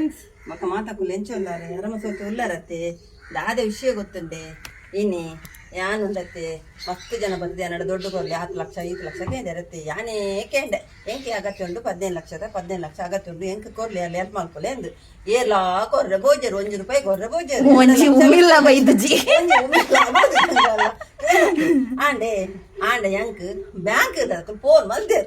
friends ಮಕ್ಕ ಮಾತಾಕುಲು ಎಂಚೊಲ್ಲಾರೆ ಅರಮಸೋತಿ ಉಲ್ಲಾರತ್ತೆ ದಾದ ವಿಷಯ ಗೊತ್ತುಂಡೆ ಇನ್ನಿ ಯಾನು ಉಂಡತ್ತೆ ಮಸ್ತ್ ಜನ ಬಂದಿದೆ ನಡ ದೊಡ್ಡ ಕೊರ್ಲಿ 10 ಲಕ್ಷ 5 ಲಕ್ಷ ಕೇಂದ್ರತ್ತೆ ಯಾನೇ ಕೇಂಡೆ ಎಂಕಿ ಅಗತ್ಯ ಉಂಟು 15 ಲಕ್ಷ ಅಗತ್ಯ ಉಂಟು ಎಂಕ ಕೊರ್ಲಿ ಅಲ್ಲಿ ಹೆಲ್ಪ್ ಮಾಡ್ಕೊಳ್ಳಿ ಎಂದು ಏಲ ಕೊರ್ರೆ ಬೋಜರು 1 ರೂಪಾಯಿ ಕೊರ್ರೆ ಬೋಜರು ಆಂಡೆ ಆಂಡೆ ಎಂಕ್ ಬ್ಯಾಂಕ್ ಫೋನ್ ಮಲ್ದೆ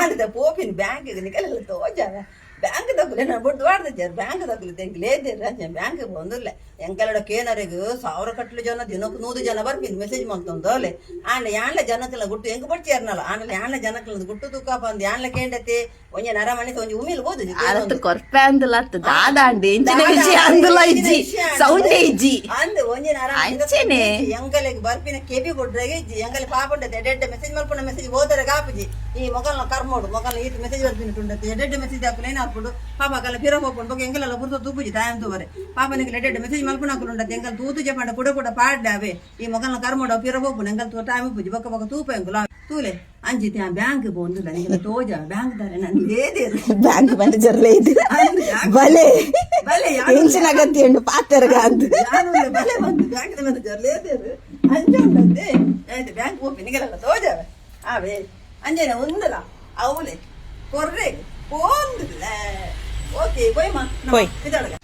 ಆಂಡೆ ಪೋಪಿನ ಬ್ಯಾಂಕ್ ನಿಕಲೆಲ್ಲ ತೋಜಾವ ಬ್ಯಾಂಕ್ ತಗೊಳ್ಳಿ ನಾನು ಬಿಟ್ಟು ವಾಡ್ದಾರ ಬ್ಯಾಂಕ್ ತಗೊಳ್ಳಿ ತೆಂಗ್ಲೇದಿರ ಬ್ಯಾಂಕ್ ಬಂದಿಲ್ಲ ಎಂಕಲಡ ಕೇನರಿಗೂ 1000 ಕಟ್ಲು ಜನ ದಿನಕ್ಕೆ 100 ಜನ ಬರ್ತೀನಿ ಮೆಸೇಜ್ ಮಾಡ್ತಂದೋಲೆ ಆಂಡ ಯಾಣ್ಲೆ ಜನಕ್ಕೆಲ್ಲ ಗುಟ್ಟು ಹೆಂಗ್ ಬಡ್ಚಿರ್ನಲ್ಲ ಆಂಡ್ಲೆ ಯಾಣ್ಲೆ ಜನಕ್ಕೆಲ್ಲ ಗುಟ್ಟು ತೂಕ ಬಂದು ಯಾಣ್ಲೆ ಕೇಂಡತಿ ಒಂಜೆ ನರಮಣಿ ಒಂಜಿ ಉಮಿಲ್ ಓದು ಅರತ್ತು ಕೊರ್ಪೆ ಅಂದಲತ್ತು ದಾದಾಂಡಿ ಇಂಚಿನ ವಿಷಯ ಅಂದಲ ಇಜ್ಜಿ ಸೌಂಡೆ ಇಜ್ಜಿ ಅಂದು ಒಂಜೆ ನರಮಣಿ ಎಂಕಲೆಗೆ ಬರ್ಪಿನ ಕೆಬಿ ಕೊಡ್ರಾಗೆ ಇಜ್ಜಿ ಎಂಕಲೆ ಪಾಪುಂಡತೆ ಎಡ್ಡೆ ಮೆಸೇಜ್ ಮಾಡ್ಕೊಂಡ ಮೆಸೇಜ್ ಓದರೆ ಕಾಪುಜಿ ಈ ಮೊಗಲ್ನ ಕರ್ಮೋಡು ಮೊಗಲ್ನ ಈತ ಮೆಸೇಜ್ ಬರ್ಪಿನಟುಂಡತೆ ಎಡ್ಡೆ ಮೆಸೇಜ್ ಹಾಕಲು ಏನಾಗ್ಬಿಡು ಪಾಪ ಕಲ್ಲ ಪಿರ ಹೋಗ್ಕೊಂಡು ಬಗ್ಗೆ ಎಂಗೆಲ್ಲ ಬುರ್ದು ತೂಪುಜಿ ತಾಯಂ ತೂವರೆ ಪಾಪನಿಗೆ ಎಡ್ಡೆ ಮೆಸೇಜ್ ಮಾಡ್ಕೊಂಡು ಹಾಕುಂಡತೆ ಎಂಕಲ್ ತೂತು ಜಪಂಡ ಕೂಡ ಪಾಡ್ಡಾವೆ ಈ ಮೊಗಲ್ನ ಕರ್ಮೋಡು ಪಿರ ಹೋಗ್ಕೊಂಡು ಎಂಕಲ್ ಟೈಮ್ ಪುಜಿ ಬೊಕ್ಕ ಬೊಕ್ಕ ತೂಪ ಎಂಕುಲ ತೂಲೆ ಅಂಜಿತೆ ಆ ಬ್ಯಾಂಕ್ ಬಂದಿಲ್ಲ ನಿಂಗೆ ತೋಜ ಬ್ಯಾಂಕ್ ದಾರೆ ನನಗೆ ಬ್ಯಾಂಕ್ ಮ್ಯಾನೇಜರ್ ಲೇದಿ ಬಲೆ ಬಲೆ ಟೆನ್ಷನ್ ಆಗತ್ತೆ ಉಂಟು ಪಾತರ್ಗ ಅಂತ ಯಾರು ಬಲೆ ಬಂದು ಬ್ಯಾಂಕ್ ಮ್ಯಾನೇಜರ್ ಲೇದೇರು ಅಂಜ ಉಂಟಂತೆ ಆಯ್ತು ಬ್ಯಾಂಕ್ ಹೋಗಿ ನಿಂಗೆಲ್ಲ ತೋಜಾವೆ ಆವೆ ಅಂಜೇನ ಒಂದಲ್ಲ ಅವಳೆ ಕೊರ್ರೆ ಪೋಂದಿಲ್ಲ ಓಕೆ ಕೊಯ್ಮ ಕೊಯ್ ಇದೊಳಗೆ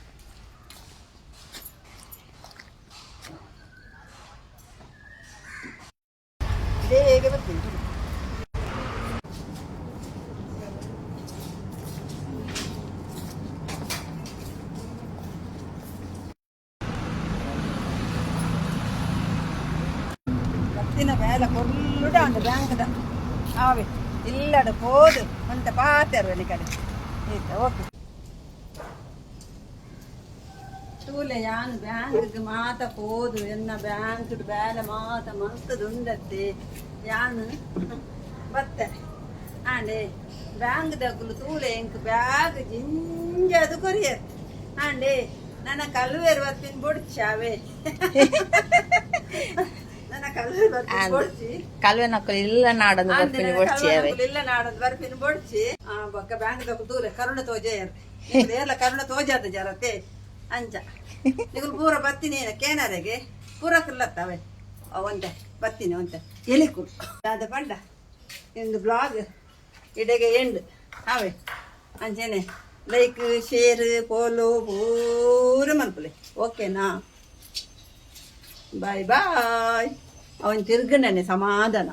ಹೇಗೆ ಬರ್ತೀನಿ ಬರ್ತಿನ ಬೇಲ ಕೊಲ್ಲುಡ ಉಂಟು ಬ್ಯಾಂಕ್ದ ಆವೆ ಇಲ್ಲಡ ಹೋದು ಅಂತ ಪಾತೇರು ಈ ಕಡೆ ಓಕೆ ತೂಲೆ ಯಾನು ಬ್ಯಾಂಕ್ಗೆ ಮಾತ ಹೋದು ಎನ್ನ ಬ್ಯಾಂಕ್ ಬೇಲೆ ಮಾತ ಮಸ್ತದುಂಡತ್ತೆ ಯಾನು ಬತ್ತೆ ಆಂಡೆ ಬ್ಯಾಂಕ್ ದಕ್ಕಲು ತೂಲೆ ಎಂಕ್ ಬ್ಯಾಗ್ ಜಿಂಜದು ಕೊರಿಯರ್ ಆಂಡೆ ನನ್ನ ಕಲ್ವೇರು ಬರ್ತೀನಿ ಬೊಡ್ಚಾವೆ ನನ್ನ ಕಲ್ವೇರು ಬರ್ತೀನಿ ಬೊಡ್ಚಿ ಕಲ್ವೆ ನಕ್ಕಲು ಇಲ್ಲ ನಾಡಂದು ಬರ್ಪಿನಿ ಬೊಡ್ಚಿಯಾವೆ ಇಲ್ಲ ನಾಡಂದು ಬರ್ಪಿನಿ ಬೊಡ್ಚಿ ಬೊಕ್ಕ ಬ್ಯಾಂಕ್ ದಕ್ಕಲು ತೂಲೆ ಕರುಣ ತೋಜೆಯರ್ ಎಲ್ಲ ಕರುಣ ತೋಜಾದ ಜರತೆ ಅಂಚ ನಿಗಲು ಪೂರ ಬತ್ತೀನಿ ಕೇನಾರೆಗೆ ಪೂರ ಕುಲ್ಲತ್ತವೆ ಒಂತೆ ಬತ್ತೀನಿ ಒಂತೆ ಎಲಿಕು ಅದ ಪಂಡ ಇಂದು ಬ್ಲಾಗ್ ಇಡೆಗೆ ಎಂಡ್ ಅವೆ ಅಂಚೆನೆ ಲೈಕ್ ಶೇರ್ ಫಾಲೋ ಪೂರ ಮಲ್ಪಲೆ ಓಕೆನಾ ಬಾಯ್ ಬಾಯ್ ಅವನ್ ತಿರ್ಗಣ್ಣೆ ಸಮಾಧಾನ